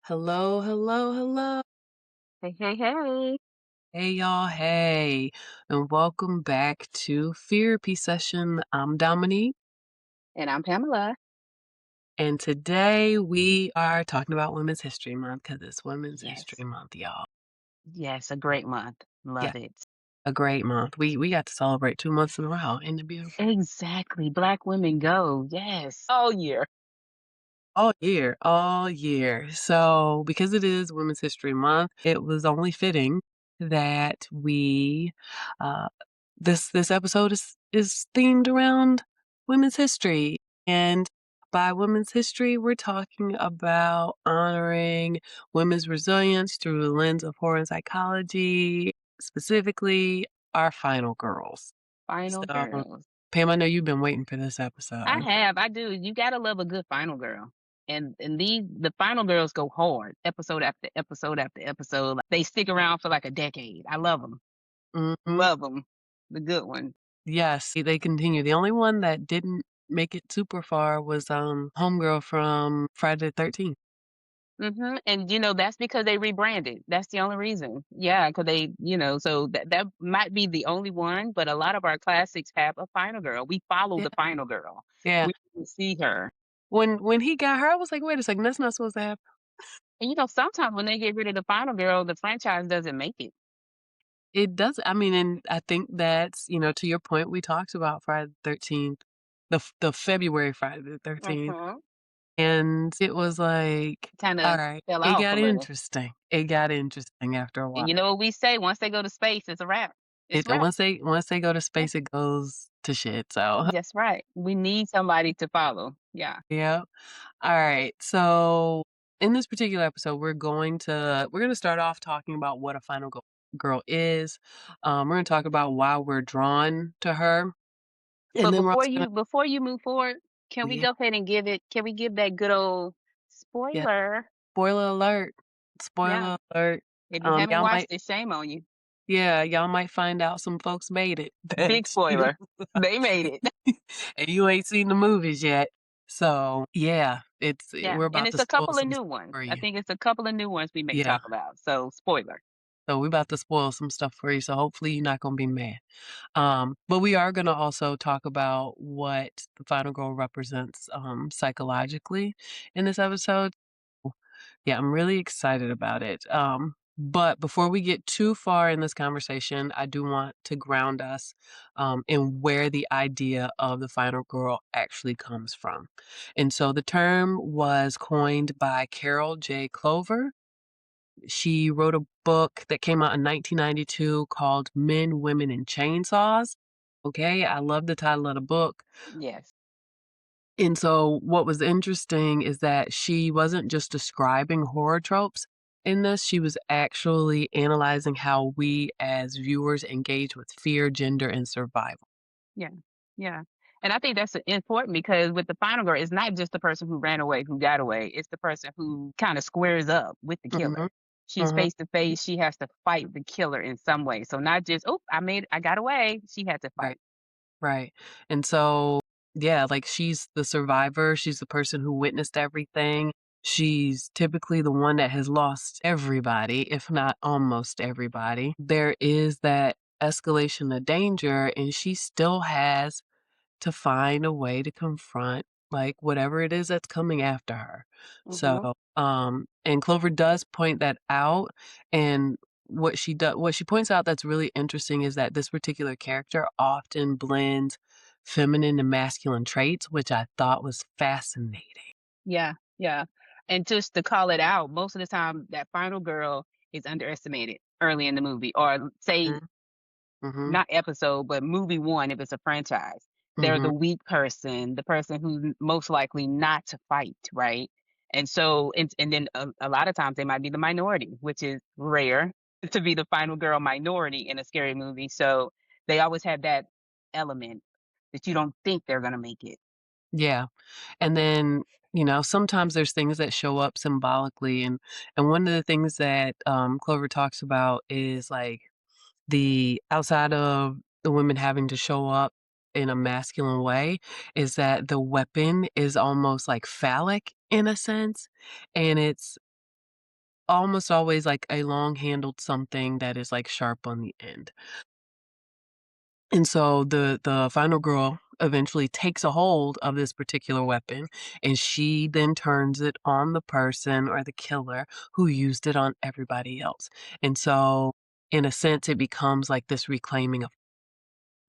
Hello, hello, hello. Hey, hey, hey. Hey, y'all. Hey, and welcome back to Fearapy session. I'm Dominique, And I'm Pamela. and today we are talking about Women's History Month because it's Women's Yes. History Month, y'all. Yes, a great month. Yeah, Love it. a great month. We got to celebrate 2 months in a row. Isn't it beautiful? Exactly. Black women go. Yes. All year. All year, all year. So, because it is Women's History Month, it was only fitting that we uh this episode is themed around women's history. And by women's history, we're talking about honoring women's resilience through the lens of horror and psychology, specifically our final girls. Final So, girls. Pam, I know you've been waiting for this I episode. have. I do. You gotta love a good final girl. And the final girls go hard, episode after episode after episode. Like, they stick around for like a decade. I love them. Mhm. Love them. The good ones. Yes, they continue. The only one that didn't make it super far was, homegirl from Friday the 13th. And that's because they rebranded. That's the only reason. Yeah, because so that might be the only one, but a lot of our classics have a final girl. We follow Yeah, the final girl. yeah. We see her. When he got her, I was like, "Wait a second, that's not supposed to happen." And sometimes when they get rid of the final girl, the franchise doesn't make it. It does I mean, and I think that's, to your point, we talked about Friday the 13th, the February Friday the 13th, Mhm. and it was like, Kind of alright, fell it off a got little. interesting. It got interesting after a while. And you know what we say? Once they go to space, it's a wrap. It's It a wrap. once they go to Yeah, space, it goes to shit, so that's right. We need somebody to follow. Yeah. yeah. All right. So in this particular episode, we're gonna start off talking about what a girl is. We're gonna talk about why we're drawn to her, and But then we're before also gonna you move forward, can we yeah, go ahead and can we give that good old yeah. spoiler? Spoiler alert. Yeah. Spoiler alert. If you haven't Y'all watched might it, shame on you. y'all might find out some folks made it Big that spoiler. They made it. and you ain't seen the movies yet. So yeah, Yeah. we're And about it's to a spoil couple of some new stuff ones. for I you. think it's a couple of new ones we may Yeah. talk about. So spoiler. So we're about to spoil some stuff for you. So hopefully you're not gonna be mad. But we are gonna also talk about what the final girl represents psychologically in this episode. Yeah, I'm really excited about it. But before we get too far in this conversation, I do want to ground us in where the idea of the final girl actually comes from. And so the term was coined by Carol J. Clover. She wrote a book that came out in 1992 called Men, Women, and Chainsaws. Okay, I love the title of the book. Yes. And so what was interesting is that she wasn't just describing horror tropes in this, she was actually analyzing how we as viewers engage with fear, gender, and survival. Yeah. Yeah. And I think that's important because with the final girl, it's not just the person who ran away, who got away. It's the person who kind of squares up with the Mhm, killer. She's mhm, face to face. She has to fight the killer in some way. So not just, oh, I got away. She had to right. fight. Right. And so, yeah, like she's the survivor. She's the person who witnessed everything. She's typically the one that has lost everybody, if not almost everybody. There is that escalation of danger, and she still has to find a way to confront like whatever it is that's coming after her. Hmm. So, and Clover does point that out. And what she points out that's really interesting is that this particular character often blends feminine and masculine traits, which I thought was fascinating. Yeah. Yeah. And just to call it out, most of the time that final girl is underestimated early in the movie, or say Mhm, mhm, not episode, but movie one if it's a franchise. They're mhm. the weak person, the person who's most likely not to fight, right? And so, and then a lot of times they might be the minority, which is rare to be the final girl minority in a scary movie. So they always have that element that you don't think they're gonna make it. Yeah. And then, sometimes there's things that show up symbolically, and one of the things that, Clover talks about is, like, the outside of the women having to show up in a masculine way, is that the weapon is almost, like, phallic in a sense, and it's almost always like a long-handled something that is, like, sharp on the end. And so the final girl eventually takes a hold of this particular weapon, and she then turns it on the person or the killer who used it on everybody else. And so, in a sense, it becomes like this reclaiming of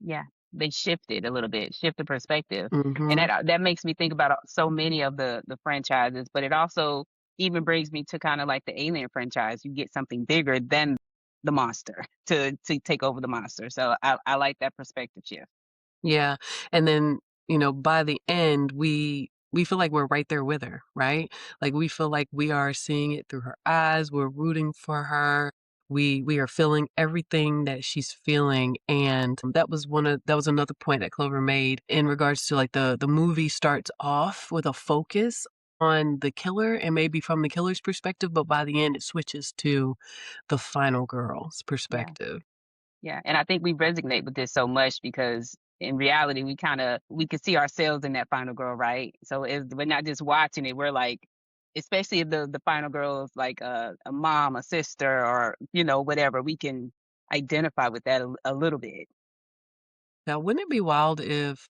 Yeah, they shifted a little bit, shift the perspective, and mhm. that makes me think about so many of the franchises, but it also even brings me to kinda like the Alien franchise. You get something bigger than the monster to take over the monster, so I like that perspective shift. Yeah, and then, by the end, we feel like we're right there with her, right? Like, we feel like we are seeing it through her eyes, we're rooting for her, we are feeling everything that she's feeling, and that was another point that Clover made in regards to, like, the movie starts off with a focus on the killer and maybe from the killer's perspective, but by the end, it switches to the final girl's Yeah. perspective. Yeah, and I think we resonate with this so much because in reality, we can see ourselves in that final girl, right? So if we're not just watching it, we're like, especially if the final girl is like a mom, a sister, or whatever, we can identify with that a little bit. Now, wouldn't it be wild if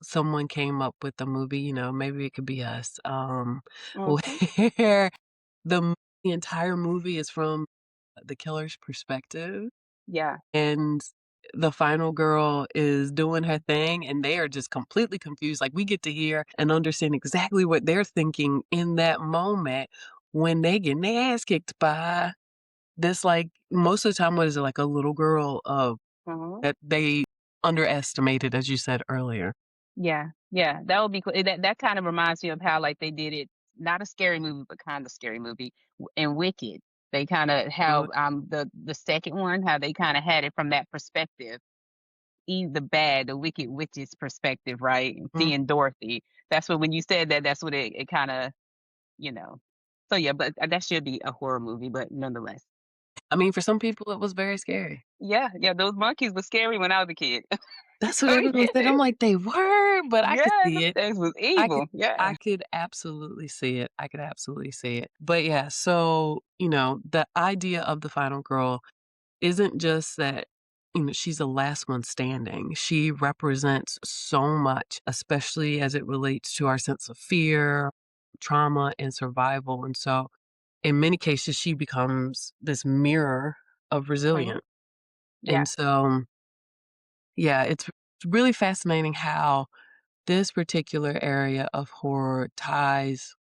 someone came up with a movie, maybe it could be us, Hmm. where the entire movie is from the killer's perspective, Yeah. and the final girl is doing her thing, and they are just completely confused, like, we get to hear and understand exactly what they're thinking in that moment when they get their ass kicked by this, like most of the time, what is it, like, a little girl, Hmm. that they underestimated, as you said earlier. Yeah, yeah, that would be cool. That kind of reminds me of how like they did it, not a scary movie, but kind of scary movie in Wicked. They kind of how the second one, how they kind of had it from that perspective, the bad, the wicked witch's perspective, right? And Mhm. seeing Dorothy. That's what when you said that, that's what it kind of, you know. So yeah, but that should be a horror movie, but nonetheless. I mean, for some people, it was very scary. Yeah, yeah, those monkeys were scary when I was a kid. That's what So everyone said. I'm yeah, like, "They were," but I could yeah, see them it. things was I could evil. I Yeah. could absolutely see it. I could absolutely see it. But yeah, so, the idea of the final girl isn't just that, she's the last one standing. She represents so much, especially as it relates to our sense of fear, trauma, and survival, and so, in many cases, she becomes this mirror of Mhm. resilience. Yeah. And so, yeah, it's really fascinating how this particular area of horror ties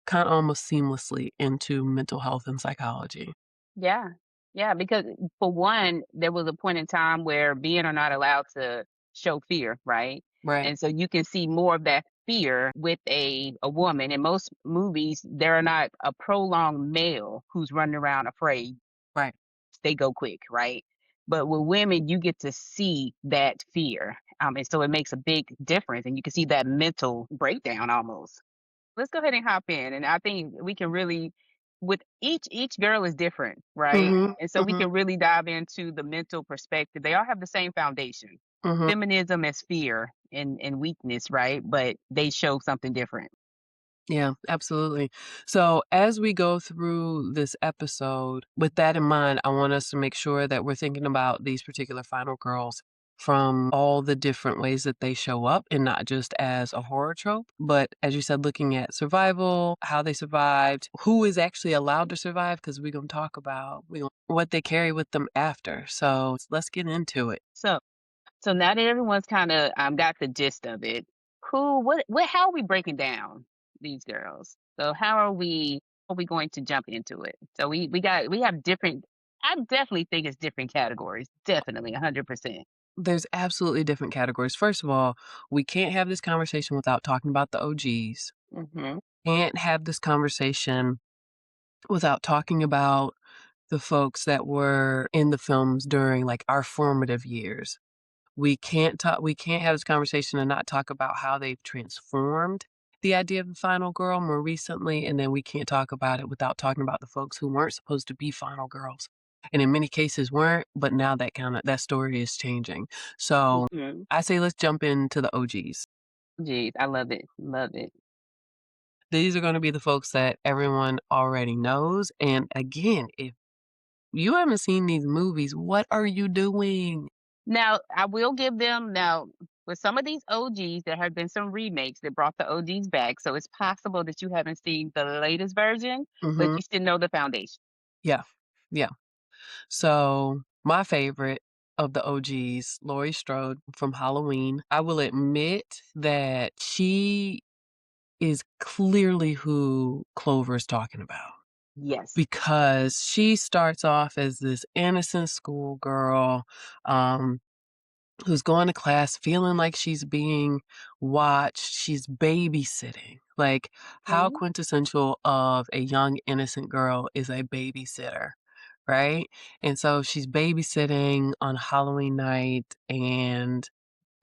kinda almost seamlessly into mental health and psychology. Yeah. Yeah, because for one, there was a point in time where men are not allowed to show fear, right? Right, And so you can see more of that fear with a woman. In most movies, there are not a prolonged male who's running around afraid. right. They go quick, right? But with women, you get to see that fear. And so it makes a big difference. And you can see that mental breakdown almost. Let's go ahead and hop in, and I think we can really with each girl is different, right? Mhm, And so we mhm, can really dive into the mental perspective. They all have the same foundation. mhm. Feminism as fear and weakness, right? But they show something different. Yeah, absolutely. So, as we go through this episode, with that in mind, I want us to make sure that we're thinking about these particular final girls from all the different ways that they show up, and not just as a horror trope, but as you said, looking at survival, how they survived, who is actually allowed to survive, because we're going to talk about what they carry with them after. So, let's get into it. So so now that everyone's kind of got the gist of it, who what how are we breaking down these girls? So how are we going to jump into it? So we have different I definitely think it's different categories. Definitely 100%. There's absolutely different categories. First of all, we can't have this conversation without talking about the OGs. Mhm. Can't have this conversation without talking about the folks that were in the films during, like, our formative years. We can't have this conversation and not talk about how they've transformed the idea of the final girl more recently, and then we can't talk about it without talking about the folks who weren't supposed to be final girls, and in many cases weren't, but now that story is changing. So, Mhm. I say let's jump into the OGs. Geez, I love it. Love it. These are gonna be the folks that everyone already knows, and again, if you haven't seen these movies, what are you doing? Now, I will give them now with some of these OGs, there have been some remakes that brought the OGs back, so it's possible that you haven't seen the latest version, but Mhm. you still know the foundation. Yeah. Yeah. So, my favorite of the OGs, Laurie Strode from Halloween. I will admit that she is clearly who Clover is talking about Yes. because she starts off as this innocent schoolgirl, um, who's going to class feeling like she's being watched, she's babysitting. Like, how Mhm. quintessential of a young, innocent girl is a babysitter, right? And so she's babysitting on Halloween night, and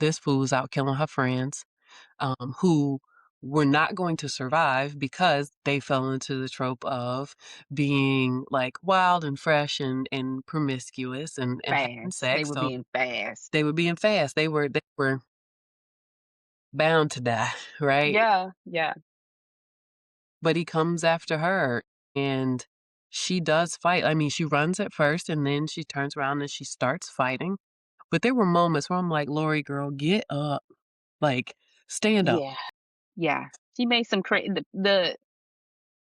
this fool's out killing her friends, who were not going to survive because they fell into the trope of being like wild and fresh and promiscuous and having Fast. They sex. were So being fast. they were being fast. They were bound to die, right? Yeah, yeah. But he comes after her and she does fight. I mean, she runs at first and then she turns around and she starts fighting. But there were moments where I'm like, Lori girl, get up. Like, stand up. Yeah, yeah. She made some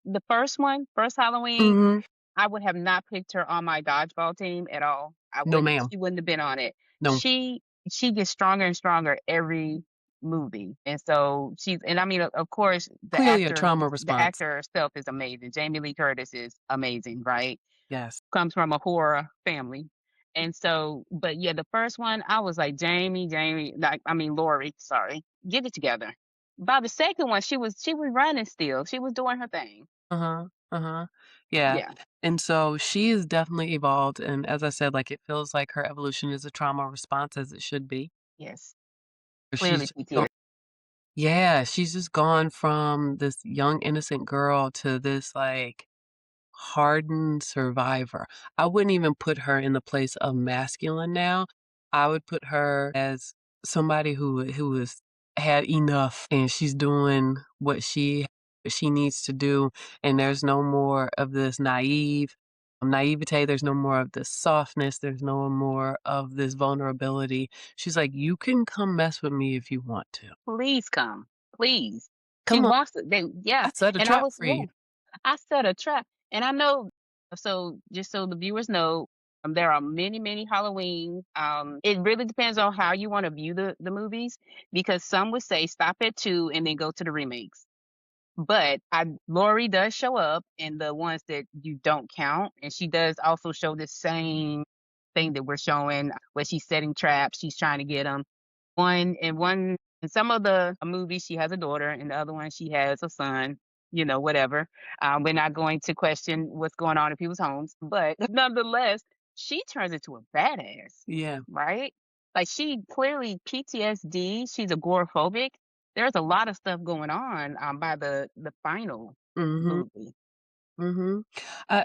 the first one, first Halloween, Mhm. I would have not picked her on my dodgeball team at all. I No, wouldn't ma'am. she wouldn't have been on it. No. She she gets stronger and stronger every movie, and so she's and I mean, of course, Clearly a trauma the response. actor herself is amazing. Jamie Lee Curtis is amazing, right? Yes. Comes from a horror family. And so, but yeah, the first one, I was like, Jamie, like, I mean, Lori, sorry, get it together. By the second one, she was running still. She was doing her thing. Uh-huh. Uh-huh. Yeah. Yeah. And so she is definitely evolved, and as I said, like, it feels like her evolution is a trauma response as it should be. Yes. She's Clearly just PTSD. yeah, she's just gone from this young, innocent girl to this, like, hardened survivor. I wouldn't even put her in the place of masculine now. I would put her as somebody who has had enough and she's doing what she needs to do, and there's no more of this naivete, there's no more of this softness, there's no more of this vulnerability. She's like, "You can come mess with me if you want to. Please come. Please. She Come on, wants to they I yeah. set a And I trap was for you." I set a trap. And I know so just so the viewers know, there are many, many Halloween. It really depends on how you want to view the movies because some would say stop at two and then go to the remakes. But I Lori does show up in the ones that you don't count, and she does also show the same thing that we're showing where she's setting traps, she's trying to get them. One in some of the movies, she has a daughter, and the other one, she has a son, you know, whatever. We're not going to question what's going on in people's homes, but nonetheless, she turns into a badass, Yeah. right? Like, she clearly PTSD, she's agoraphobic. There's a lot of stuff going on, by the final Mhm. movie. Mhm.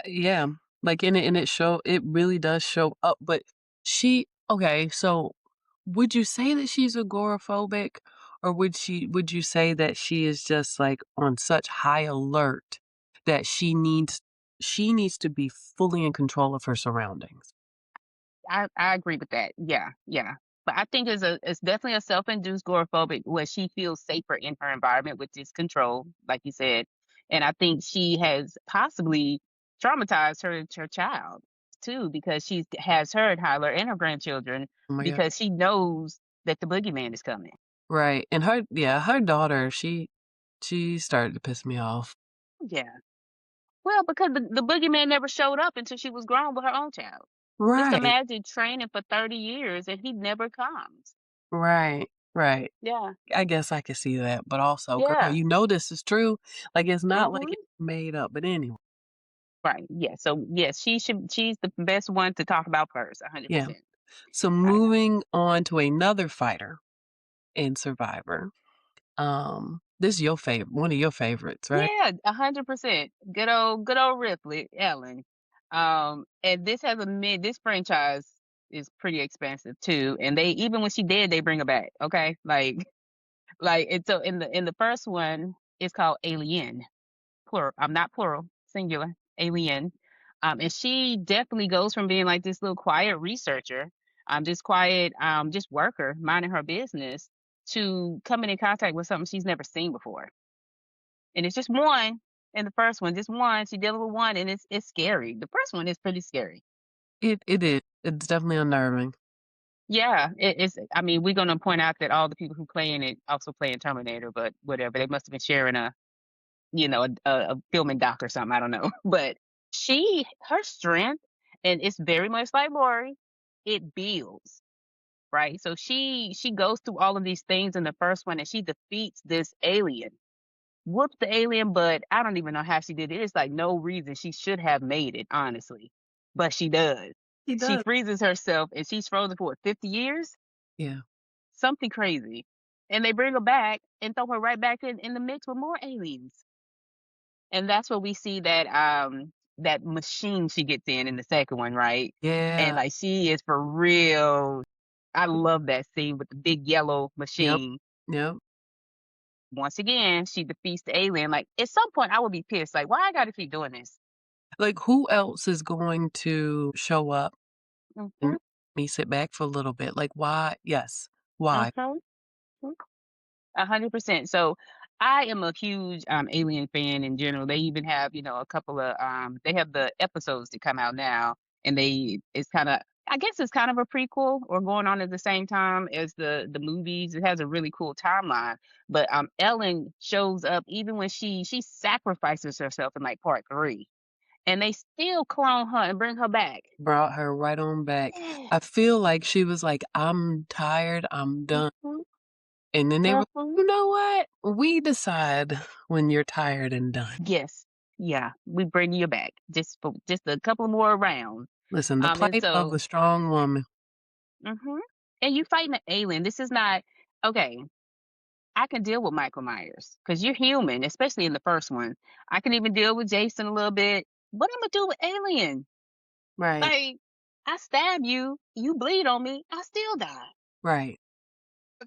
Yeah, like, it really does show up, but she okay, so would you say that she's agoraphobic, or would you say that she is just, like, on such high alert that she needs to be fully in control of her surroundings? I agree with that. Yeah, yeah. But I think it's definitely a self-induced agoraphobic where she feels safer in her environment, which is control, like you said. And I think she has possibly traumatized her child too, because she has her and Tyler and her grandchildren Oh my god. because she knows that the boogeyman is coming. Right, and her daughter, she started to piss me off. Yeah. Well, because the boogeyman never showed up until she was grown with her own child. Just Right, imagine training for 30 years and he never comes. right, right. Yeah. I guess I could see that, but also, girl, Yeah. you know this is true. Like, it's not like it's Mhm. made up, but anyway, Right. Yeah. So yes, she's the best one to talk about first, yeah. 100%. So I moving on to another fighter in Survivor. This is your favorite, one of your favorites, right? yeah, 100%. Good old Ripley, Ellen. And this has a mid this franchise is pretty expensive too. And they even when she dead, they bring her back. Okay. Like and so in the first one It's called Alien, plural. I'm not plural, singular, Alien. And she definitely goes from being like this little quiet researcher, this quiet, just worker minding her business to coming in contact with something she's never seen before. And it's just one in the first one, just one. She dealing with one, and it's scary. The first one is pretty scary. It is. It's definitely unnerving. Yeah, it's. I mean, we're gonna point out that all the people who play in it also play in Terminator, but whatever. They must have been sharing a, a filming doc or something. I don't know, but her strength, and it's very much like Lori. It builds, right? So she goes through all of these things in the first one, and she defeats this alien, whoops the alien, but I don't even know how she did it. It's like no reason she should have made it, honestly, but she does. He She does. freezes herself, and she's frozen for what, 50 years? Yeah. Something crazy. And they bring her back and throw her right back in the mix with more aliens. And that's where we see that that machine she gets in the second one, right? And Yeah. like she is for real. I love that scene with the big yellow Yep. machine. Yep. Once again, she defeats the alien. Like at some point I would be pissed. Like, why I gotta keep doing this? Like, who else is going to show up and Mhm, make me sit back for a little bit? Like, why? Yes. Why? mhm. 100%. So I am a huge Alien fan in general. They even have, a couple of they have the episodes that come out now, and it's kind of, I guess it's kind of a prequel or going on at the same time as the movies. It has a really cool timeline. But Ellen shows up even when she sacrifices herself in like part 3, and they still clone her and bring her back. Brought her right on back. Yeah. I feel like she was like, "I'm tired, I'm done." Mhm, And then they were, mhm. "You know what? We decide when you're tired and done." Yes. Yeah, we bring you back just for just a couple more rounds. Listen, the And plight of so, a strong woman. mhm, and you fighting an alien. This is not okay. I can deal with Michael Myers because you're human, especially in the first one. I can even deal with Jason a little bit. What I'm gonna do with Alien? Right, Like, I stab you, you bleed on me, I still die right.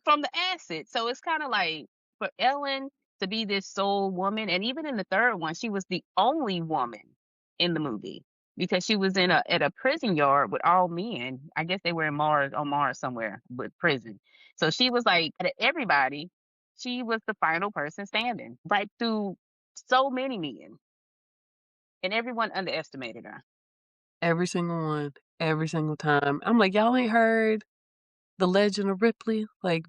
from the acid. So it's kind of like for Ellen to be this sole woman, and even in the third one, she was the only woman in the movie because she was in a at a prison yard with all men. I guess they were in Mars on Mars somewhere with prison. So she was like out of everybody, she was the final person standing right through so many men, and everyone underestimated her. Every single one, every single time. I'm like, "Y'all ain't heard The Legend of Ripley?" Like,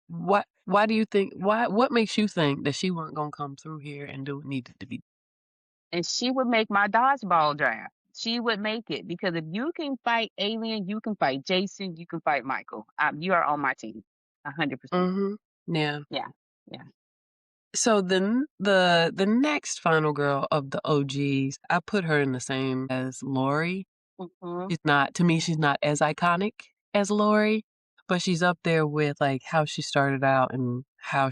why do you think what makes you think that she wasn't gonna come through here and do what needed to be. And she would make my dodgeball draft. She would make it because if you can fight Alien, you can fight Jason, you can fight Michael. You are on my team, 100%. Mhm. Yeah. Yeah, yeah. So then the next final girl of the OGs, I put her in the same as Lori. Hmm. She's not to me, she's not as iconic as Lori, but she's up there with, like, how she started out and how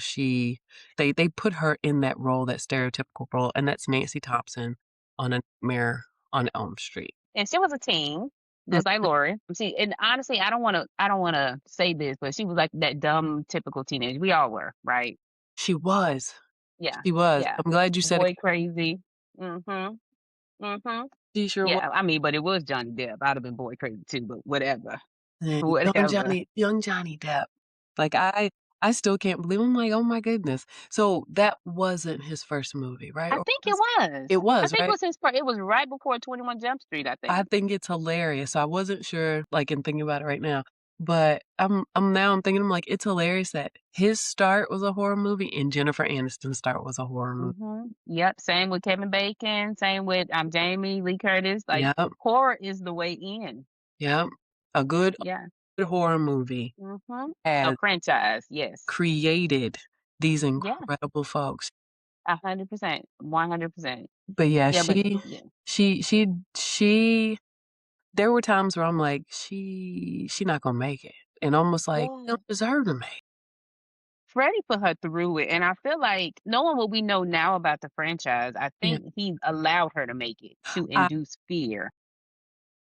they put her in that role, that stereotypical role, and that's Nancy Thompson on A Nightmare on Elm Street. And she was a teen, Mm, just like Lori. See, and honestly, I don't want to say this, but she was like that dumb, typical teenager. We all were, right? she was. Yeah, She was. yeah. I'm glad you said it. Boy crazy. Mm-hmm. Mm-hmm. She sure was. Yeah, I mean, but it was Johnny Depp. I'd have been boy crazy too, but whatever. Young Whatever. Johnny Depp. Like, I still can't believe I'm like, "Oh my goodness." So, that wasn't his first movie, right? I Or think it was it? was. It I was, think it right? was it was right before 21 Jump Street, I I think. think it's hilarious. I wasn't sure, like, in thinking about it right now, but I'm thinking, I'm like, it's hilarious that his start was a horror movie and Jennifer Aniston's start was a horror movie. Mhm. Yep, same with Kevin Bacon, same with, Jamie Lee Curtis, like, Yep, horror is the way in. yep. A Yeah. good horror movie Mhm. A has franchise, yes. created these Yeah, incredible folks. 100%, 100%. But yeah, Yeah, but yeah. she she she there were times where I'm like, she not gonna make it," and almost like, "She Yeah. don't deserve to make Freddie put her through it, and I feel like knowing what we know now about the franchise, I it." Yeah. think he allowed her to make it to I induce fear.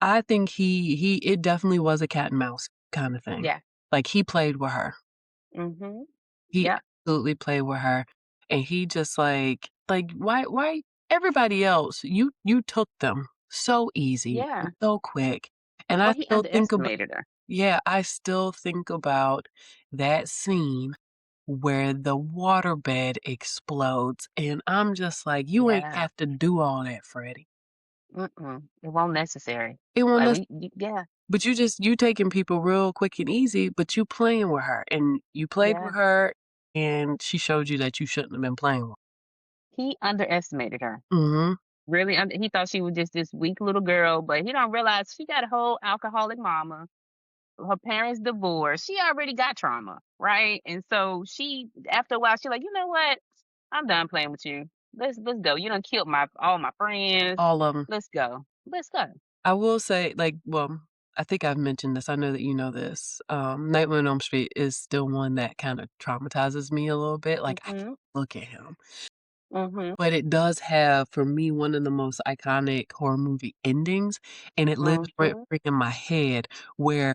I think he it definitely was a cat and mouse kinda thing. Yeah. Like, he played with her. Mhm. He Yep. absolutely played with her, and he just why everybody else, you took them so easy and Yeah. so quick, and I Well, he still think about underestimated her. yeah, I still think about that scene where the waterbed explodes, and I'm just like, "You ain't Yeah. have to do all that, Freddie." Mm-mm. It won't necessary. It won't Like nec yeah, but you taking people real quick and easy, but you playing with her, and you played yeah. with her, and she showed you that you shouldn't have been playing with He underestimated her. her. Mhm. Really, he thought she was just this weak little girl, but he don't realize she got a whole alcoholic mama. Her parents divorced. She already got trauma, right? And so she, after a while, she like, you know what? I'm done playing with you. Let's go. You done killed my all my friends. All of them. Let's go. Let's go. I will say, I think I've mentioned this, I know that you know this, Nightmare on Elm Street is still one that kinda traumatizes me a little bit, like, I can't Mhm. look at him. Mhm. But it does have, for me, one of the most iconic horror movie endings, and it lives rent Mhm. free in my head where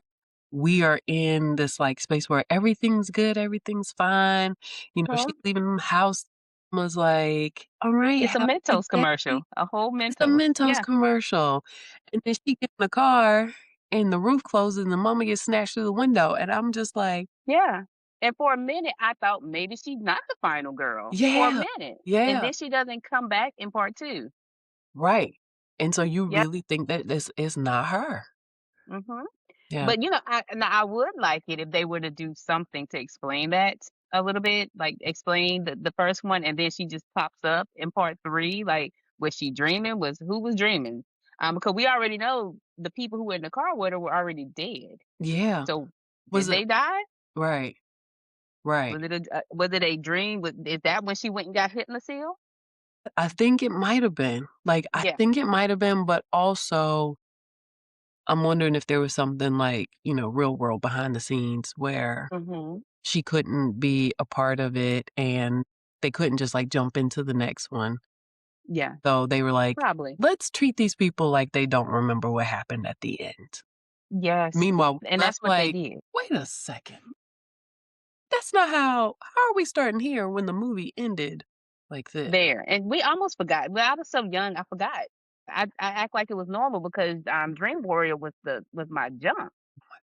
we are in this, like, space where everything's good, everything's fine, she's Mhm. leaving the house, was like, "Alright, It's a have a good Mentos day." commercial. A whole It's a Mentos. Mentos Yeah. commercial, and then she get in the car, and the roof closes, and the mama gets snatched through the window, and I'm just like, Yeah. And for a minute, I thought maybe she's not the final girl for a "Yeah, minute. And yeah, then she doesn't come back in part two. right." And so you Yep. really think that this is not her. Mhm. Yeah. But, I would like it if they were to do something to explain that a little bit, like, explain the first one, and then she just pops up in part 3, like, was she dreaming? Who was dreaming? Because we already know the people who were in the car with her were already dead. Yeah. So, Was did it they die? right, right. Was it a dream? Is that when she went and got hit in the seal? I think it might have been. I Yeah. think it might have been, but also I'm wondering if there was something real world behind the scenes where Mhm. she couldn't be a part of it and they couldn't just, jump into the next one. Yeah, So they were like, probably. "Let's treat these people like they don't remember what happened at the end." Yes, Meanwhile, and left that's what they like, did "Wait a second. That's not how are we starting here when the movie ended like this?" there, and we almost forgot. Well, I was so young, I forgot. I act like it was normal because, Dream Warrior was my jump.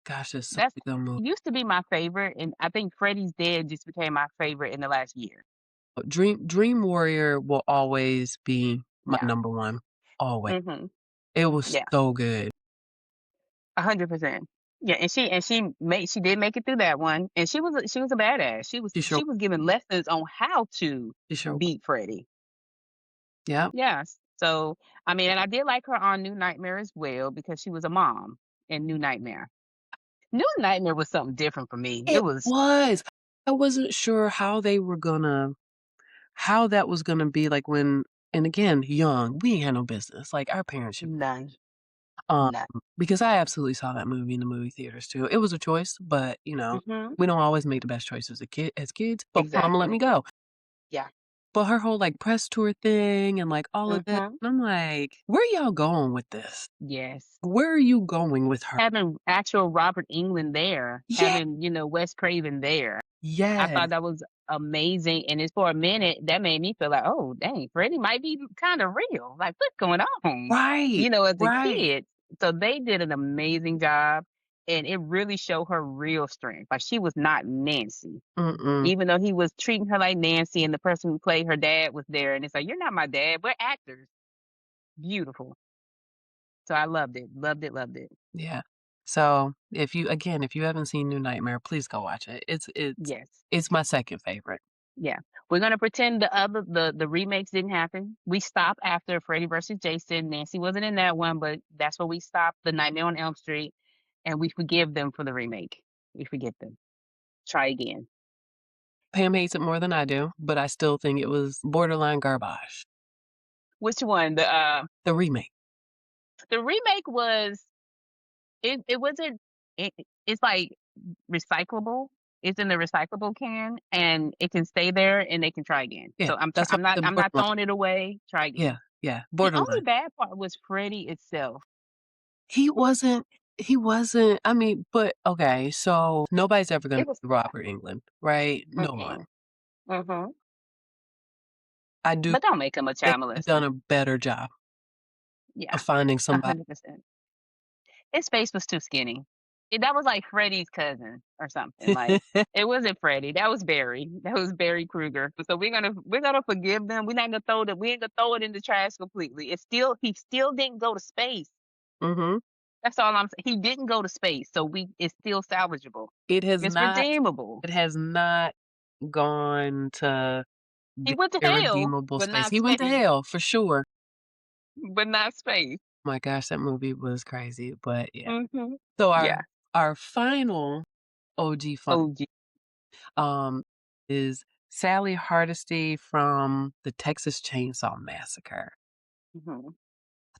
Gosh, it's such That's a good movie. used to be my favorite, and I think Freddy's Dead just became my favorite in the last year. Dream Warrior will always be my Yeah. number 1, always. Mhm. It was Yeah, so good. 100%. Yeah, and she did make it through that one, and she was a badass. She was She sure she was giving lessons on how to she sure was. beat Freddy. Yep. Yes. So, I mean, and I did like her on New Nightmare as well because she was a mom in New Nightmare. New Nightmare was something different for me. It It was was. I wasn't sure how that was gonna be, when and again, young, we ain't had no business, our parents should none, um, none. because I absolutely saw that movie in the movie theaters too. It was a choice, but, Mhm. we don't always make the best choices as kids, but mama let me Exactly. go. Yeah. But her whole, press tour thing and, all of that, Mhm. and I'm like, "Where y'all going with this? Yes. Where are you going with her?" Having actual Robert England there, Yeah, having, Wes Craven there. I thought yes, that was amazing, and it's for a minute that made me feel like, "Oh, dang, Freddie might be kinda real. Like, what's going on?" right, As a right, kid. So they did an amazing job, and it really showed her real strength. Like, she was not Nancy. mm-mm, Even though he was treating her like Nancy and the person who played her dad was there, and it's like, "You're not my dad, we're actors." Beautiful. So I loved it, loved it, loved it. yeah. So, if you haven't seen New Nightmare, please go watch it. Yes. It's my 2nd favorite. Yeah. We're gonna pretend the remakes didn't happen. We stopped after Freddy versus Jason. Nancy wasn't in that one, but that's where we stopped the Nightmare on Elm Street, and we forgive them for the remake. We forgive them. Try again. Pam hates it more than I do, but I still think it was borderline garbage. Which one? The remake. The remake was it wasn't it's like recyclable. It's in the recyclable can and it can stay there and they can try again. Yeah, So that's why I'm I not said I'm not borderline. throwing it away. Try Yeah, again. yeah, The only borderline. bad part was Freddy itself. He wasn't I mean, but okay, so nobody's ever gonna It was be Robert England, right? No one. mm-mm, mm-hmm. I do But don't make him a they child could've done molester. a better job Yeah, of finding somebody. 100%. His face was too skinny. That was like Freddy's cousin or something, like, it wasn't Freddy, that was Barry. That was Barry Krueger. So we're gonna forgive them. We're not gonna throw the we ain't gonna throw it in the trash completely. It's still he still didn't go to space. Mhm. That's all I'm saying. He didn't go to space, so we it's still salvageable. It has It's not redeemable. it has not gone to He the went to hell, irredeemable but space. not He went to space, hell for sure. but not space. My gosh, that movie was crazy, but yeah. Mhm. So Yeah. our final OG fun, OG. um, is Sally Hardesty from the Texas Chainsaw Massacre. Mhm.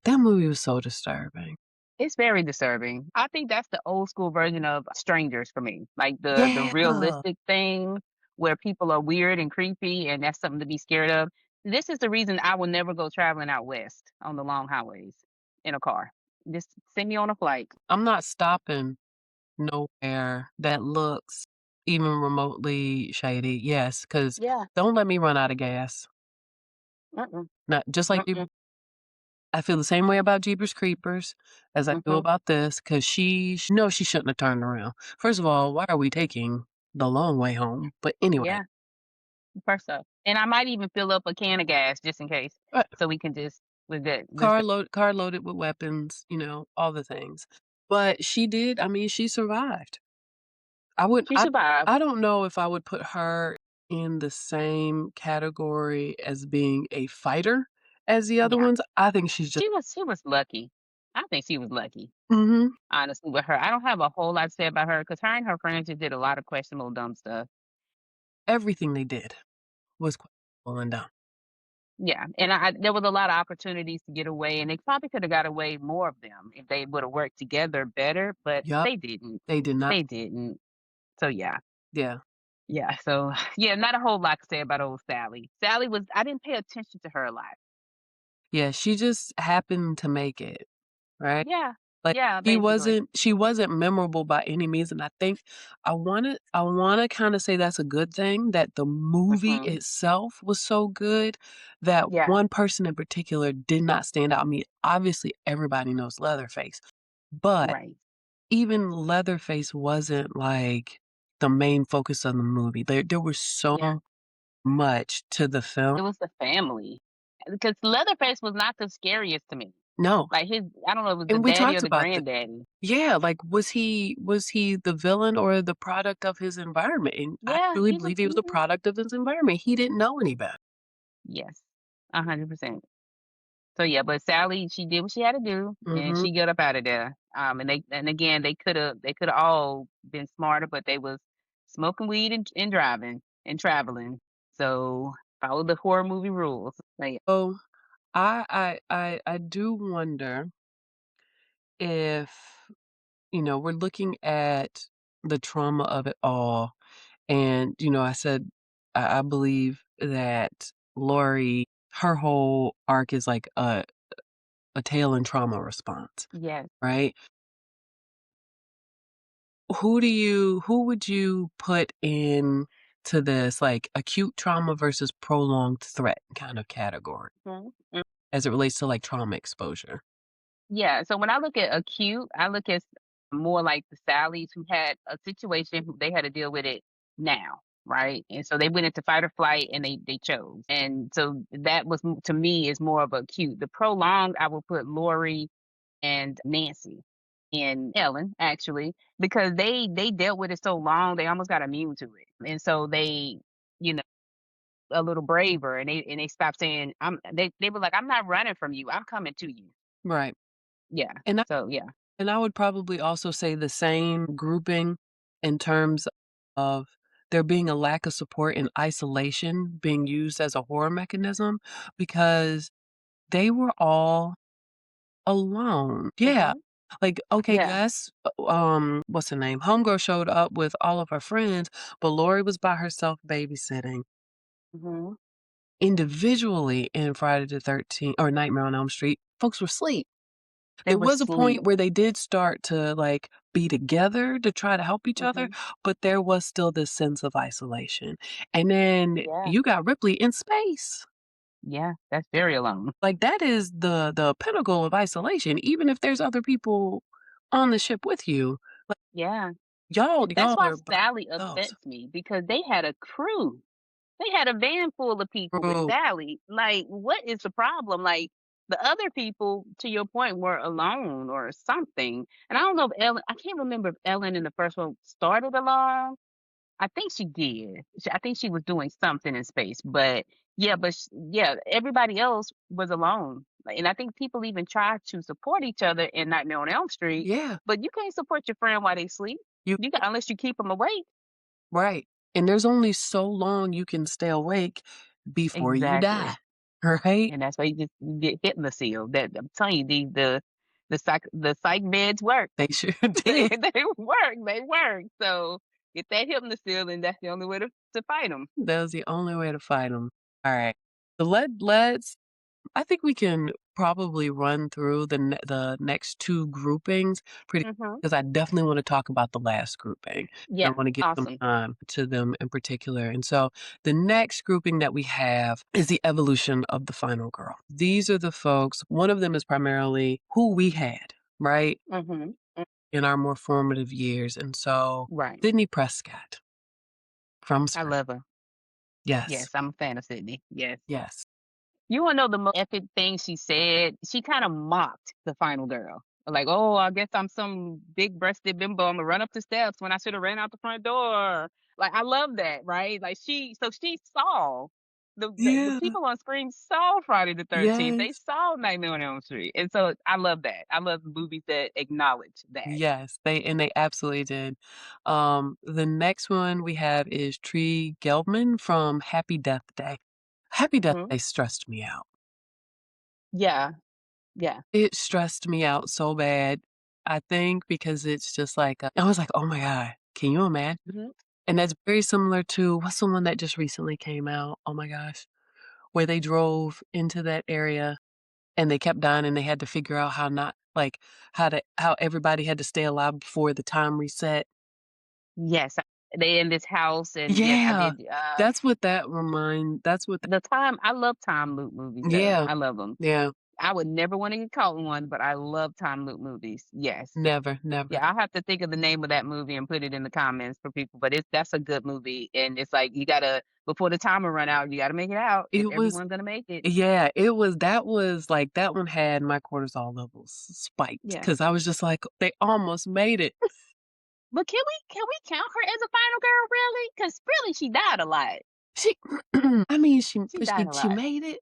That movie was so disturbing. It's very disturbing. I think that's the old school version of strangers for me. Like the Yeah. realistic thing where people are weird and creepy and that's something to be scared of. This is the reason I will never go traveling out west on the long highways in a car. Just send me on a flight. I'm not stopping nowhere that looks even remotely shady. Yes, because Yeah. 'cause don't let me run out of gas. Mm-mm. Not just like Mm-mm. I feel the same way about Jeepers Creepers as I do Mm-hmm. about this, 'cause she knows she shouldn't have turned around. First of all, why are we taking the long way home? But anyway, Yeah. First up. And I might even fill up a can of gas just in case. uh, So we can just we're good. Let's go. car loaded with weapons, all the things. But I mean, she survived. I would She survived. I don't know if I would put her in the same category as being a fighter as the other Yeah. ones. I think she's just She was lucky. I think she was lucky. mhm, Honestly, with her. I don't have a whole lot to say about her because her and her friends just did a lot of questionable dumb stuff. everything they did was questionable and dumb. Yeah, and there was a lot of opportunities to get away, and they probably could have got away more of them if they would have worked together better, but Yup, they didn't. they did not. They didn't. So yeah, Yeah. yeah. So yeah, not a whole lot to say about old Sally. Sally was I didn't pay attention to her a lot. Yeah, she just happened to make it, right? Yeah, Like, yeah, basically. she wasn't memorable by any means, and I think I wanna kinda say that's a good thing, that the movie Hmm. itself was so good that Yeah, one person in particular did not stand out. I mean, obviously, everybody knows Leatherface, but right. even Leatherface wasn't, like, the main focus of the movie. There was Yeah, so much to the film. it was the family because Leatherface was not the scariest to me. No, Like his, I don't know, if it was the and we daddy or talked the about that. granddaddy. Yeah, like, was he the villain or the product of his environment? And I Yeah, truly he was. believe he was He a was. product of his environment. He didn't know any better. Yes, 100%. So yeah, but Sally, she did what she had to do, and Mhm. she got up out of there. And again, they could have all been smarter, but they was smoking weed and driving and traveling. So follow the horror movie rules. Like, So, I do wonder if, we're looking at the trauma of it all, and, I said I believe that Lori, her whole arc is like a tale and trauma response, yes. right? Who would you put in to this, like, acute trauma versus prolonged threat kind of category Mhm. as it relates to, like, trauma exposure? Yeah, so when I look at acute, I look at more like the Sallys who had a situation who they had to deal with it now, right? And so they went into fight or flight and they chose. And so that was to me is more of acute. The prolonged, I will put Lori and Nancy and Ellen actually because they dealt with it so long they almost got immune to it. And so they, you know, a little braver and they stopped saying they were like I'm not running from you. I'm coming to you. Right. Yeah. And I So yeah. and I would probably also say the same grouping in terms of there being a lack of support and isolation being used as a horror mechanism because they were all alone. Yeah. Mhm. Like, okay, Yeah. yes, what's her name? Homegirl showed up with all of her friends, but Lori was by herself babysitting. Mhm. Individually in Friday the 13th or Nightmare on Elm Street, folks were asleep. They There were was a asleep. point where they did start to, like, be together to try to help each other, Mhm. but there was still this sense of isolation. And then Yeah. you got Ripley in space. Yeah, that's very alone. Like, that is the pinnacle of isolation, even if there's other people on the ship with you. Like, Yeah. That's y'all why are by Sally yourselves. upsets me because they had a crew. They had a van full of people with True. Sally. Like, what is the problem? Like, the other people, to your point, were alone or something. And I don't know if Ellen, I can't remember if Ellen in the first one started alone. I think she did. I think she was doing something in space, but yeah, yeah, everybody else was alone. And I think people even try to support each other in Nightmare on Elm Street, Yeah. but you can't support your friend while they sleep. You You got unless you keep them awake. right. And there's only so long you can stay awake before you die, Exactly. right? And that's why you get hit in the seal. That I'm telling you, the psych meds work. They sure they did. work. They work. So get that hypnosil, and that's the only way to fight them. That was the only way to fight them. Alright. So let's I think we can probably run through the next 2 groupings pretty Hmm. because I definitely wanna talk about the last grouping. I Yeah. wanna give some Awesome. time to them in particular, and so the next grouping that we have is the evolution of the final girl. These are the folks one of them is primarily who we had, right, Hmm. in our more formative years, and so Right. Sydney Prescott from I Scream. love her. Yes. Yes, I'm a fan of Sydney. Yes. Yes. You wanna know the most epic thing she said? She kinda mocked the final girl. Like, "Oh, I guess I'm some big-breasted bimbo. Imma run up the steps when I shoulda ran out the front door." Like, I love that, right? Like, she saw the Yeah. people on screen saw Friday the 13th. They Yes. saw Nightmare on Elm Street, and so I love that. I love movies that acknowledge that. Yes, they absolutely did. The next one we have is Tree Gelman from Happy Death Day. Happy Death Mhm. Day stressed me out. Yeah, yeah. It stressed me out so bad. I think because it's just like, I was like, "Oh my god, can you imagine?" Mhm. And that's very similar to what's the one that just recently came out? Oh my gosh, where they drove into that area and they kept dying and they had to figure out how not like, how everybody had to stay alive before the time reset. Yes, they in this house, and yes, I Yeah, did, that's what that the time I love time loop movies, though. yeah, I love them. yeah, I would never wanna get caught in one, but I love time loop movies. Yes. never, never. Yeah, I'll have to think of the name of that movie and put it in the comments for people, but that's a good movie, and it's like you gotta before the timer run out, you gotta make it out if It was everyone's gonna make it. yeah, it was that was like that one had my cortisol levels spiked Yeah. because I was just like, "They almost made it." But can we count her as a final girl, really? Because really, she died a lot. She I mean, she She but died a she lot. made it.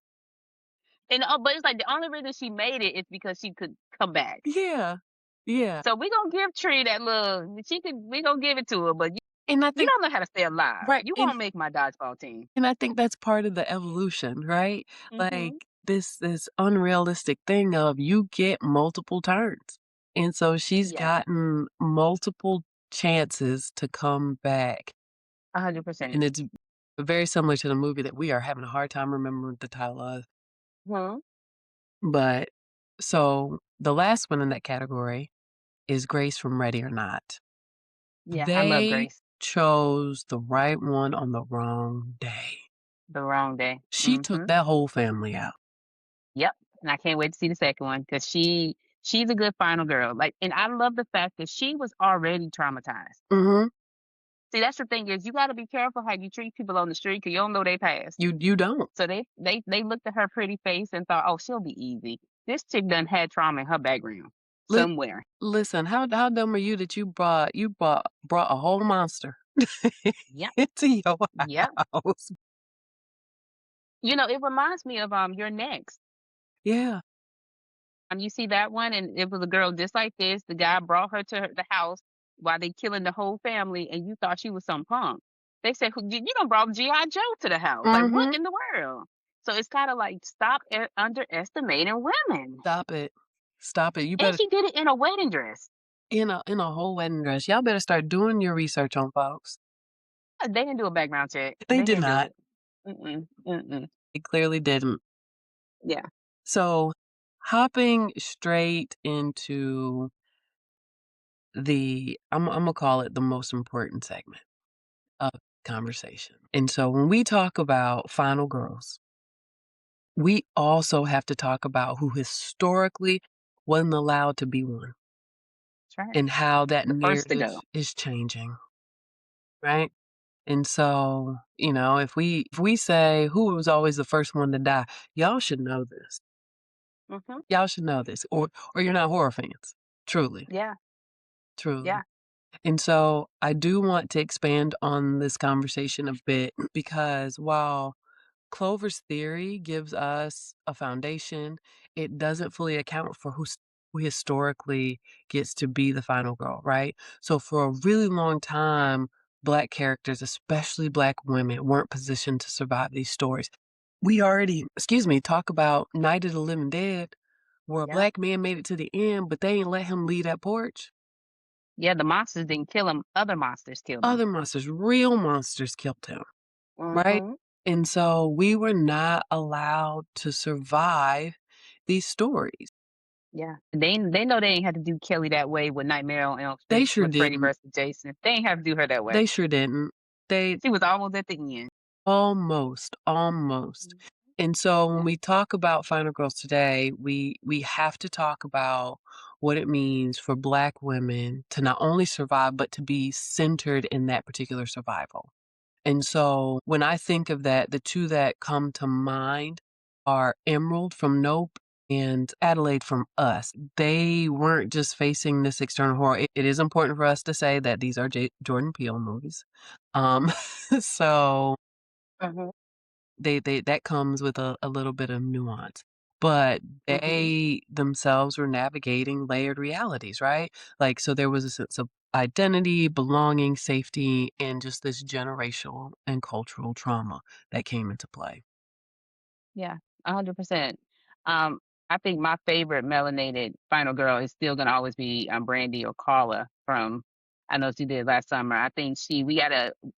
And, but it's like the only reason she made it is because she could come back. Yeah, yeah, So we gonna give Tree that little she could we gonna give it to her, but and I you think don't know how to stay alive. right, You won't make my dodgeball team. and I think that's part of the evolution, right? Like, Mhm. this unrealistic thing of you get multiple turns, and so she's Yeah, gotten multiple chances to come back, 100%. and it's very similar to the movie that we are having a hard time remembering the title of, Mhm. but so, the last one in that category is Grace from Ready or Not. Yeah, I love They Grace. chose the right one on the wrong day. The wrong day. She took Mhm. that whole family out. Yep, and I can't wait to see the second one because she's a good final girl. Like, and I love the fact that she was already traumatized. Mhm. See, that's the thing is you gotta be careful how you treat people on the street because you don't know they past. You don't. So they looked at her pretty face and thought, "Oh, she'll be easy." This chick done had trauma in her background Li somewhere. listen, how dumb are you that you brought a whole monster Yep, into your yep. house? It reminds me of You're Next. Yeah. You see that one, and it was a girl just like this. The guy brought her to the house while they killing the whole family, and you thought she was some punk. They said, You done brought GI Joe to the house? Like, what Mhm. in the world?" So it's kind of like stop underestimating women. Stop it. Stop it. You And better she did it in a wedding dress. in a whole wedding dress. Y'all better start doing your research on folks. They didn't do a background check. They They did didn't do not. it. Mm-mm, mm-mm. They clearly didn't. Yeah. So, hopping straight into Imma call it the most important segment of conversation. And so when we talk about final girls, we also have to talk about who historically wasn't allowed to be one That's right. and how that The first to narrative go. is changing, right? And so, if we say who was always the first one to die, y'all should know this. Mhm. Y'all should know this, or you're not horror fans. Truly, Yeah, truly. yeah, And so I do want to expand on this conversation a bit because while Clover's theory gives us a foundation, it doesn't fully account for who historically gets to be the final girl, right? So for a really long time, Black characters, especially Black women, weren't positioned to survive these stories. We already, excuse me, talk about Night of the Living Dead, where a yeah. Black man made it to the end, but they ain't let him leave that porch. Yeah, the monsters didn't kill him, other monsters killed him. Other monsters, real monsters killed him, right? Mhm. And so we were not allowed to survive these stories. Yeah. They know they ain't had to do Kelly that way with Nightmare on Elm They Street sure with Freddy didn't. versus Jason. They ain't have to do her that way. They sure didn't. They She was almost at the end. almost, almost. Mhm. And so when Yeah. we talk about Final Girls today, we have to talk about what it means for Black women to not only survive, but to be centered in that particular survival. And so when I think of that, the 2 that come to mind are Emerald from Nope and Adelaide from Us. They weren't just facing this external horror. It is important for us to say that these are Jordan Peele movies. Um, so Mhm. they that comes with a little bit of nuance. But Mhm. they themselves were navigating layered realities, right? Like, so there was a sense of identity, belonging, safety, and just this generational and cultural trauma that came into play. Yeah, 100%. Um, I think my favorite melanated final girl is still gonna always be, Brandy or Carla from I know she did last summer. I think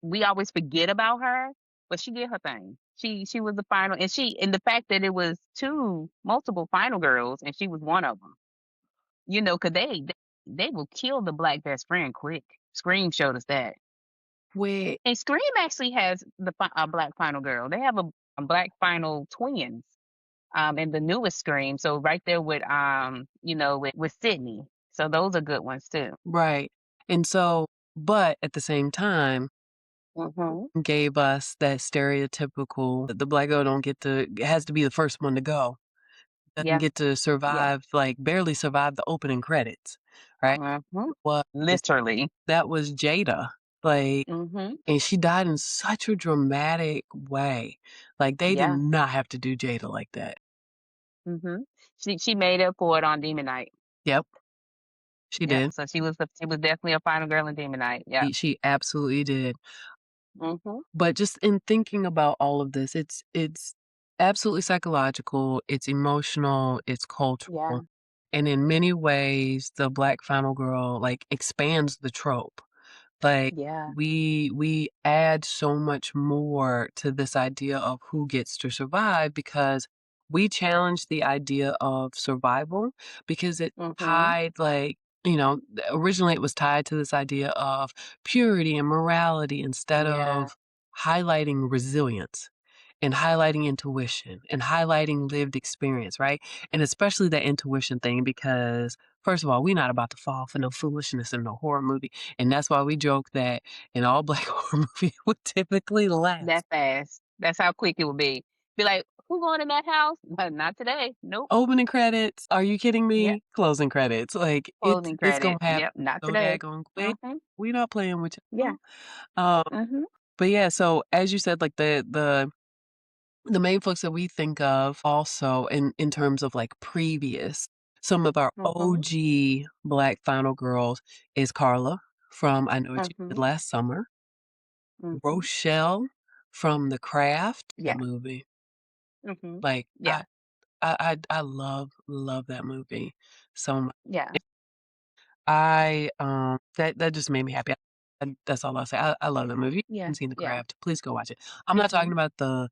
we always forget about her, but she did her thing. She was the final and the fact that it was 2 multiple final girls and she was one of them. You know, 'cause they will kill the black best friend quick. Scream showed us that. Wait, And Scream actually has a black final girl. They have a black final twins. In the newest Scream. So right there with with Sydney. So those are good ones too. right. And so, but at the same time, Mhm. gave us that stereotypical the black girl don't get to has to be the first one to go. Doesn't Yeah. get to Yeah. survive, like, barely survive the opening credits, right? Mhm. Was Literally. that was Jada, like, Mhm. and she died in such a dramatic way. Like, they did Yeah. not have to do Jada like that. Mhm. She made up for it on Demon Night. Yep, she Yep. did. So she was definitely a final girl in Demon Night. Yep. She absolutely did. Mhm. But just in thinking about all of this, it's absolutely psychological, it's emotional, it's Yeah. cultural, and in many ways, the Black Final Girl, like, expands the trope. Like, Yeah. we add so much more to this idea of who gets to survive because we challenge the idea of survival because it Mhm. tied, like, originally it was tied to this idea of purity and morality instead Yeah. of highlighting resilience and highlighting intuition and highlighting lived experience, right? And especially that intuition thing because first of all, we're not about to fall for no foolishness in no horror movie. And that's why we joke that an all black horror movie would typically That last. fast. That's how quick it would be. Be like, who going in that house? Not today. Nope. Opening credits, are you kidding Yep. me? Closing credits. Like it's Closing it's gonna credits. happen Yep. Not so today. daggone quick. Mhm. We not playing with Yeah. y'all. Um, Mhm. but yeah, so as you said, like the main folks that we think of also in terms of like previous, some of our Mhm. OG Black Final Girls is Carla from I Know What You Did Mhm. Last Summer, Mhm. Rochelle from The Craft, that Yeah. movie. Mhm. Like Yeah. I love that movie so much. Yeah. That just made me happy. And that's all I'll say. I love that movie. If you Yeah. haven't seen The Yeah. Craft, please go watch it. I'm not talking Mhm. about the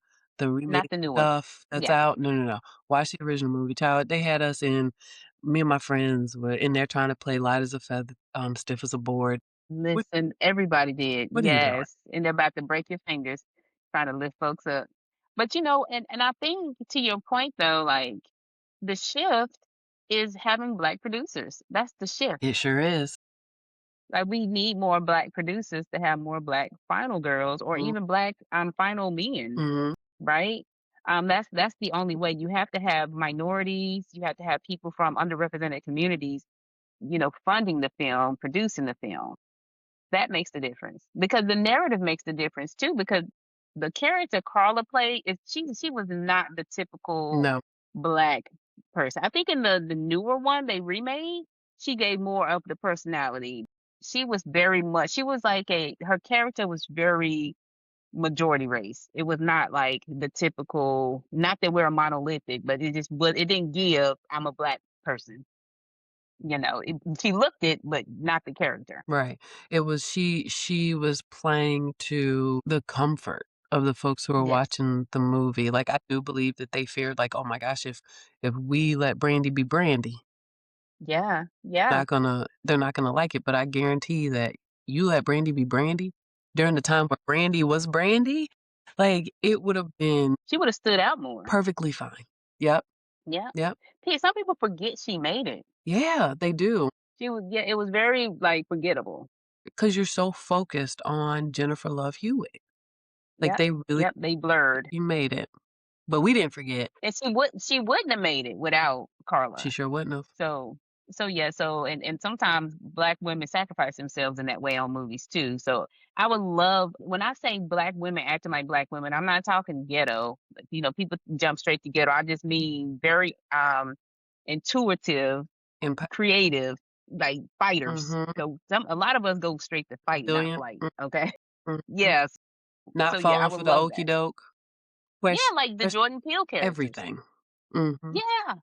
Not remake the new one. stuff that's Yeah. out. No, no, no. Watch the original movie, child. They had us in me and my friends were in there trying to play light as a feather, stiff as a board. What Listen, everybody did. what are you doing? Yes. And they're about to break your fingers trying to lift folks up. But, and I think to your point though, like, the shift is having Black producers. That's the shift. It sure is. Like, we need more Black producers to have more Black final girls or Mhm, even Black, final men, mhm, right? That's the only way. You have to have minorities, you have to have people from underrepresented communities, funding the film, producing the film. That makes the difference because the narrative makes the difference too. Because the character Carla played is she was not the typical no, Black person. I think in the newer one they remade, she gave more of the personality. She was very much. She was like a her character was very majority race. It was not like the typical. Not that we're monolithic, but it didn't give. I'm a Black person. She looked it, but not the character. right. It was she was playing to the comfort of the folks who were Yes. watching the movie. Like, I do believe that they feared, like, "Oh my gosh, if we let Brandy be Brandy, Yeah. Yeah. they're not gonna like it," but I guarantee that you let Brandy be Brandy during the time when Brandy was Brandy, like, it would have been She would have stood out more. perfectly fine. Yep, Yeah. yep. Some people forget she made it. Yeah, they do, Yeah, it was very, like, forgettable. because 'cause you're so focused on Jennifer Love Hewitt. Like, Yep. they really Yep, they blurred. you made it, but we didn't forget. And she wouldn't have made it without She Carla. sure wouldn't have. So yeah, and sometimes Black women sacrifice themselves in that way on movies too. So I would love when I say Black women acting like Black women, I'm not talking ghetto. People jump straight to ghetto. I just mean very intuitive, Impact. creative, like fighters. Mhm. A lot of us go straight to fight, not Resilient. flight. Okay. Mhm. Yes. So Not yeah, I falling would for the love okey that. doke. Yeah, Question like the question Jordan Peele characters. everything. Mhm. Yeah.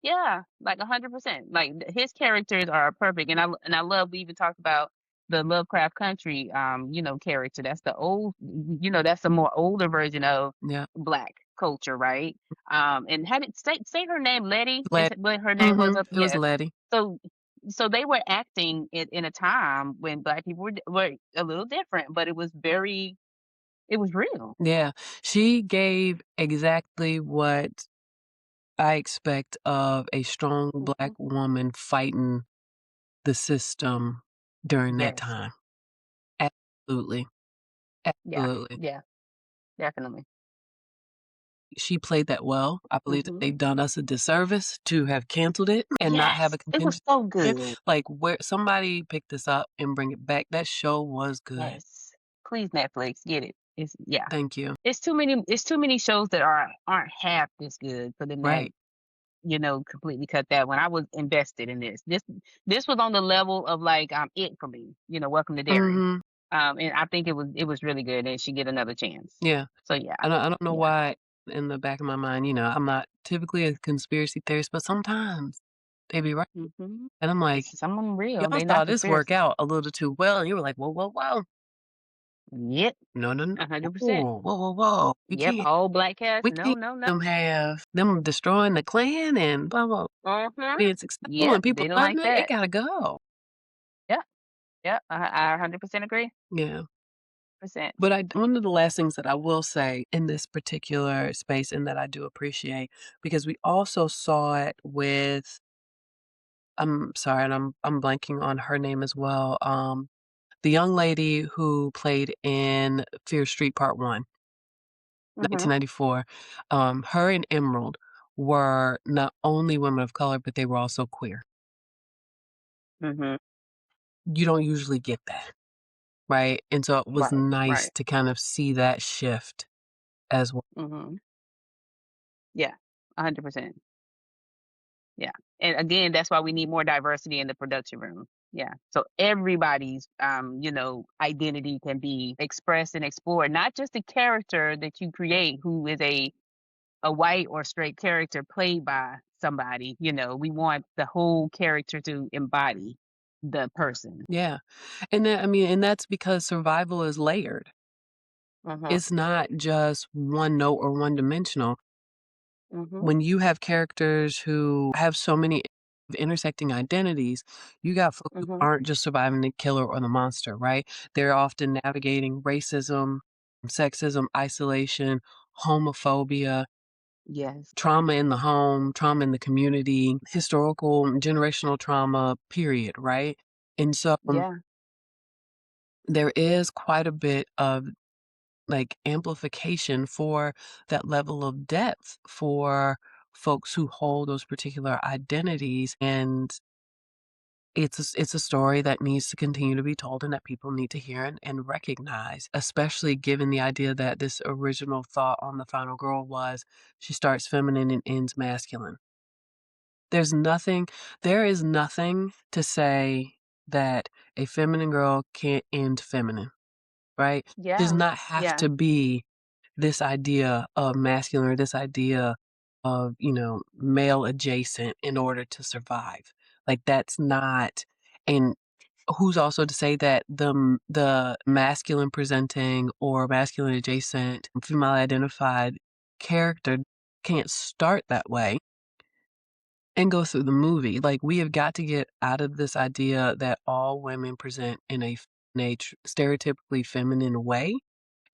Yeah, like 100%. Like his characters are perfect, and I love. We even talked about the Lovecraft Country, character. That's the that's the more older version of Yeah. Black culture, right? And had it say her name, Letty? Is Let it what her name was Mhm. up? It was Yes. Letty. So, they were acting it in a time when Black people were a little different, but it was real. Yeah. She gave exactly what I expect of a strong Black Hmm. woman fighting the system during that Yes. time. Absolutely. Yeah. Absolutely. Yeah. Definitely. She played that well. I believe that Hmm. they've done us a disservice to have canceled it and not have a Yes, it was contingency so plan. good. Like, where somebody pick this up and bring it back. That show was good. Yes. Please, Netflix, get it. Yeah. Thank you. It's too many shows that aren't half this good for them to have, Right. completely cut that one. I was invested in this. This was on the level of like it for me, Welcome to Derry. Mhm. And I think it was really good and she get another chance. Yeah. So yeah. I don't know Yeah. why in the back of my mind, I'm not typically a conspiracy theorist, but sometimes they be right. Hmm. And I'm like, It's someone real. "Y'all They saw not this work conspiracy. out a little too well." And you were like, "Whoa, whoa, whoa. Yep. No, no, no. 100%. Whoa, whoa, whoa. Yep. All black cast. We No, can't no, no. them have them destroying the Klan and blah, blah, Uh-huh. being successful Yep. and people They don't like loving it. It that. gotta go." Yep. Yep. I 100% agree. Yeah. 100%. But one of the last things that I will say in this particular space and that I do appreciate, because we also saw it with I'm sorry, and I'm blanking on her name as well, the young lady who played in Fear Street Part 1, Mhm. 1994, her and Emerald were not only women of color, but they were also queer. Mhm. You don't usually get that, right? And so it was Right. nice Right. to kind of see that shift as well. Mhm. Yeah. 100%. Yeah. And again, that's why we need more diversity in the production room. Yeah. So everybody's identity can be expressed and explored, not just the character that you create who is a white or straight character played by somebody. We want the whole character to embody the person. Yeah. And then, I mean, and that's because survival is layered. Mhm. It's not just one note or one dimensional. Mhm. When you have characters who have so many intersecting identities, you got folks who Mhm. aren't just surviving the killer or the monster, right? They're often navigating racism, sexism, isolation, homophobia, Yes. trauma in the home, trauma in the community, historical and generational trauma, period, right? And so Yeah. there is quite a bit of like amplification for that level of depth for folks who hold those particular identities. And it's a story that needs to continue to be told and that people need to hear and recognize, especially given the idea that this original thought on the final girl was she starts feminine and ends masculine. There's nothing there is nothing to say that a feminine girl can't end feminine, right? Does Yeah. not have Yeah. to be this idea of masculine or this idea of, male adjacent in order to survive. Like that's not and who's also to say that the masculine presenting or masculine adjacent female identified character can't start that way and go through the movie. Like, we have got to get out of this idea that all women present in a stereotypically feminine way,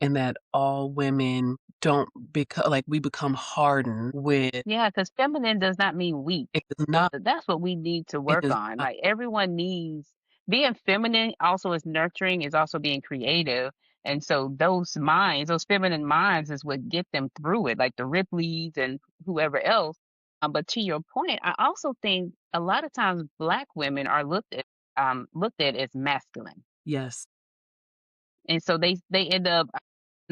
and that all women don't become like, we become hardened with Yeah, because feminine does not mean weak. it is not That's what we need to it work is on. not Like everyone needs being feminine also is nurturing, is also being creative. And so those minds, those feminine minds is what get them through it, like the Ripleys and whoever else. But to your point, I also think a lot of times black women are looked at as masculine. yes. And so they end up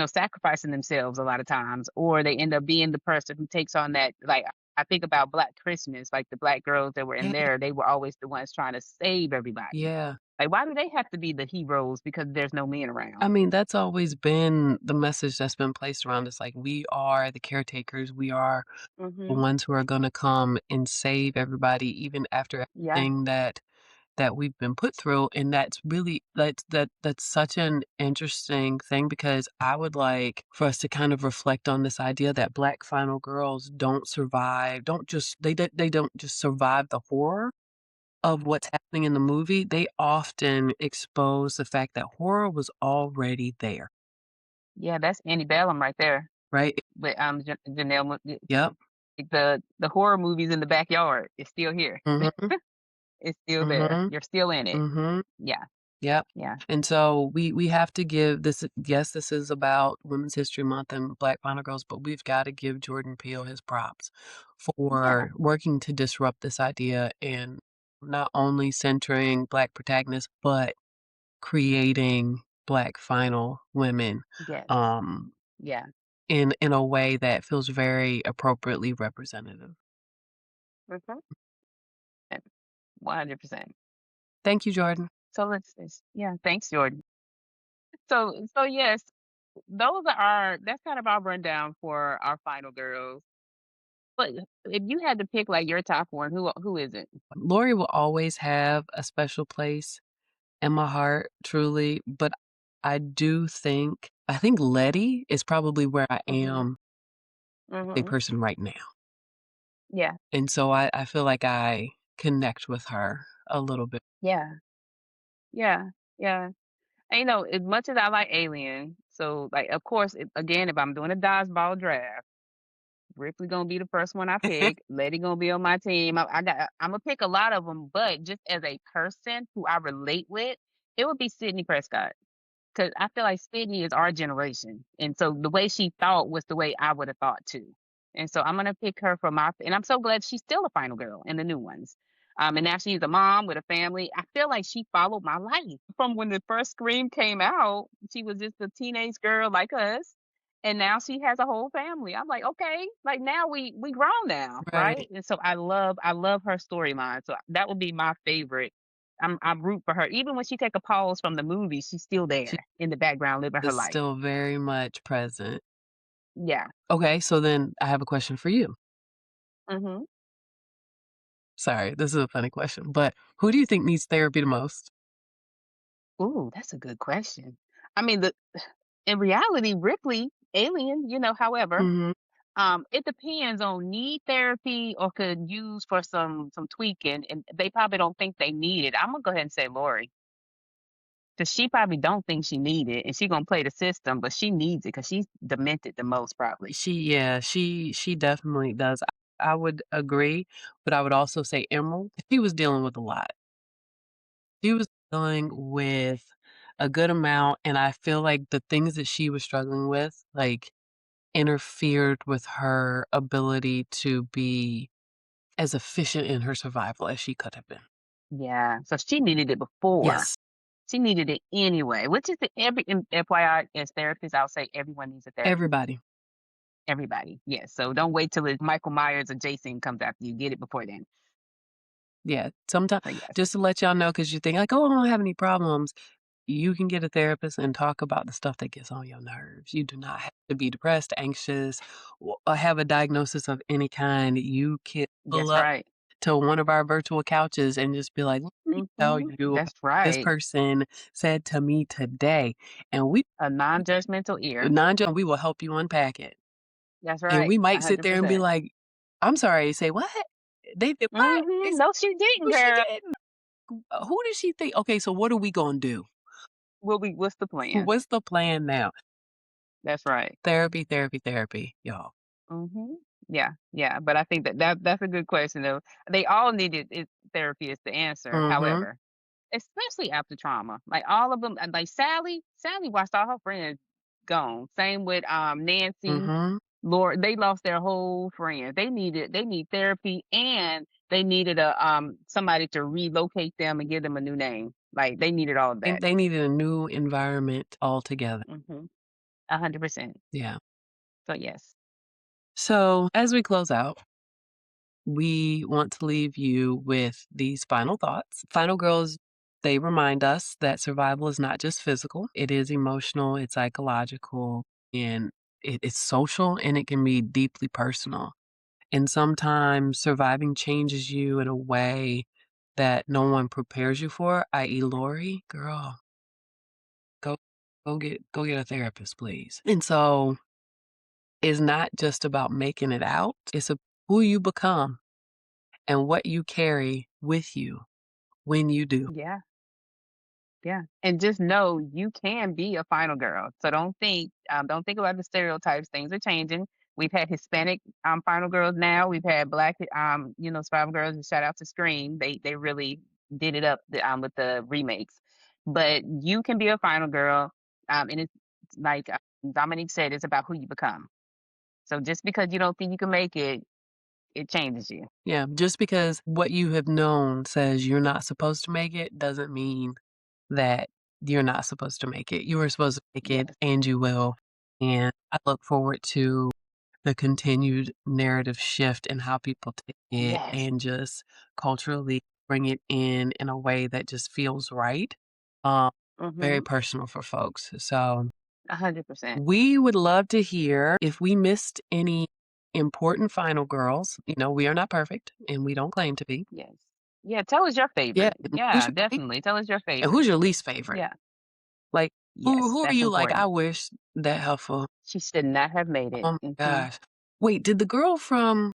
sacrificing themselves a lot of times, or they end up being the person who takes on that. Like I think about Black Christmas, like the black girls that were in Yeah, there, they were always the ones trying to save everybody. yeah. Like, why do they have to be the heroes because there's no men I around? mean, that's always been the message that's been placed around us, like, we are the caretakers, we are the Hmm. ones who are gonna come and save everybody even after Yeah, everything that we've been put through, and that's really that's such an interesting thing because I would like for us to kind of reflect on this idea that Black final girls don't don't just survive the horror of what's happening in the movie, they often expose the fact that horror was already there, yeah, that's antebellum right there. right? But Janelle, Yep. the horror movies in the backyard is still here. Mhm. It's still there. Mhm. You're still in it. Mhm. Yeah, Yep. yeah, And so we have to give this yes, this is about Women's History Month and Black Final Girls, but we've gotta give Jordan Peele his props yeah. for working to disrupt this idea and not only centering Black protagonists, but creating Black final women, Yes, um, yeah. in a way that feels very appropriately representative. Hmm. 100%. Thank you, Jordan. So yeah, thanks, Jordan. So yes, that's kind of our rundown for our final girls. But if you had to pick like your top one, who is it? Lori will always have a special place in my heart, truly, but I think Letty is probably where I Hmm. am as a Hmm. person right now, Yeah, and so I feel like I connect with her a little bit. yeah, yeah, yeah. And as much as I like Alien, so like of course, again, if I'm doing a dodgeball draft, Ripley gonna be the first one I pick. Letty gonna be on my team. I'm gonna pick a lot of them, but just as a person who I relate with, it would be Sydney Prescott. 'Cause I feel like Sydney is our generation, and so the way she thought was the way I would have thought too. And so I'm gonna pick her for and I'm so glad she's still a final girl in the new ones. And now she's a mom with a family. I feel like she followed my life from when the first Scream came out. She was just a teenage girl like us, and now she has a whole family. I'm like, okay, like now we grown now, Right. right? And so I love her storyline. So that would be my favorite. I'm root for her. Even when she take a pause from the movie, she's still She there in the background living her is life. still very much present. Yeah. Okay, so then I have a question for you. Mhm. Sorry, this is a funny question, but who do you think needs therapy the most? Ooh, that's a good question. I mean, the in reality, Ripley, Alien, however, Mhm. it depends on need therapy or could use for some tweaking, and they probably don't think they need it. I'm gonna go ahead and say Lori. 'Cause she probably don't think she need it, and she gonna play the system, but she needs it because she's demented the most probably. She definitely does. I would agree, but I would also say Emerald, she was dealing with a lot. She was dealing with a good amount, and I feel like the things that she was struggling with, like, interfered with her ability to be as efficient in her survival as she could have been. Yeah, so she needed it before. Yes, She needed it anyway, which is the every FYI, as therapists, I'll say everyone needs a therapist. everybody. Everybody, yes. So don't wait till it's Michael Myers or Jason comes after you. Get it before then. Yeah, sometimes So yes, just to let y'all know, because you think like, "Oh, I don't have any problems." You can get a therapist and talk about the stuff that gets on your nerves. You do not have to be depressed, anxious, or have a diagnosis of any kind. You can pull that's up right. to one of our virtual couches and just be like, "Let me tell you what That's this right. person said to me today." And we A non-judgmental ear. we will help you unpack it. That's And right. we A might sit hundred there and be percent. like, "I'm sorry." Say, "What? They did what?" They said, No, she didn't, "No, she girl. didn't. Who did she think?" Okay, so what are we gonna do? What's the plan? What's the plan now? That's right. Therapy, therapy, therapy, y'all. Mhm. Yeah, yeah, but I think that's a good question, though. They all needed therapy is the answer, Mhm, however, especially after trauma. Like, all of them, like, Sally watched all her friends gone. Same with, Nancy, mhm, Lord, they lost their whole friends. They need therapy, and they needed somebody to relocate them and give them a new name. Like, they needed all of and that. they needed a new environment altogether. Mhm. 100%. Yeah. So, yes. So, as we close out, we want to leave you with these final thoughts. Final girls, they remind us that survival is not just physical, it is emotional, it's psychological, and it's social, and it can be deeply personal. And sometimes surviving changes you in a way that no one prepares you for, i.e., Lori, girl, go go get a therapist, please. And so it's not just about making it out, it's who you become and what you carry with you when you do. Yeah. Yeah, and just know you can be a final girl. So don't think about the stereotypes. Things are changing. We've had Hispanic final girls now. We've had black survival girls. And shout out to Scream. They really did it up with the remakes. But you can be a final girl, and it's like Dominique said, it's about who you become. So just because you don't think you can make it, it changes you. Yeah, just because what you have known says you're not supposed to make it doesn't mean that you're not supposed to make it. You were supposed to make it Yes. and you will. And I look forward to the continued narrative shift in how people take it Yes. and just culturally bring it in a way that just feels right. Um, very Mm-hmm. personal for folks. So 100%. we would love to hear if we missed any important final girls. You know, we are not perfect and we don't claim to be. Yes. Yeah. Tell us your Yeah. favorite. And who's Yeah, your favorite? definitely. Tell us your And favorite. who's your least favorite? Yeah. Like, Yes, who are that's you like, "I important. wish that helpful." She should not have made it. Oh my Mhm. gosh. Wait, did the girl from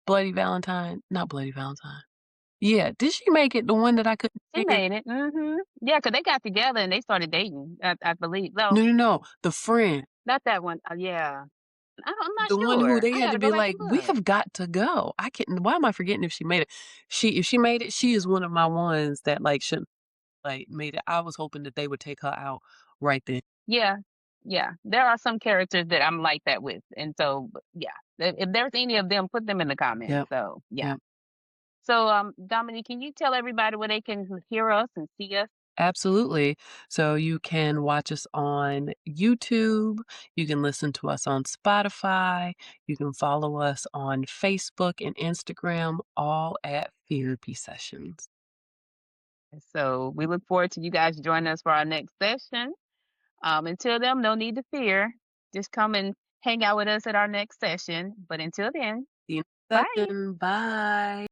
Bloody Valentine, not Bloody Valentine. Yeah, did she make it, the one that I couldn't She stand? made it. Mhm. Yeah, 'cause they got together and they started dating, I believe. No, No, no, no, the friend, not that one. Yeah. I'm not the one who sure. they I had to gotta go be back like, and "We look. have got to go." I can't, why am I forgetting if she made it? If she made it, she is one of my ones that, like, shouldn't, like, made it. I was hoping that they would take her out right then. Yeah. Yeah. There are some characters that I'm like that with. And so, yeah. If there's any of them, put them in the comments. Yep, So, yeah. yep. So, Dominique, can you tell everybody where they can hear us and see us? Absolutely. So you can watch us on YouTube, you can listen to us on Spotify, you can follow us on Facebook and Instagram, all at Fearapy Sessions. So we look forward to you guys joining us for our next session. Until then, no need to fear. Just come and hang out with us at our next session. But until then, See you next bye. session. Bye.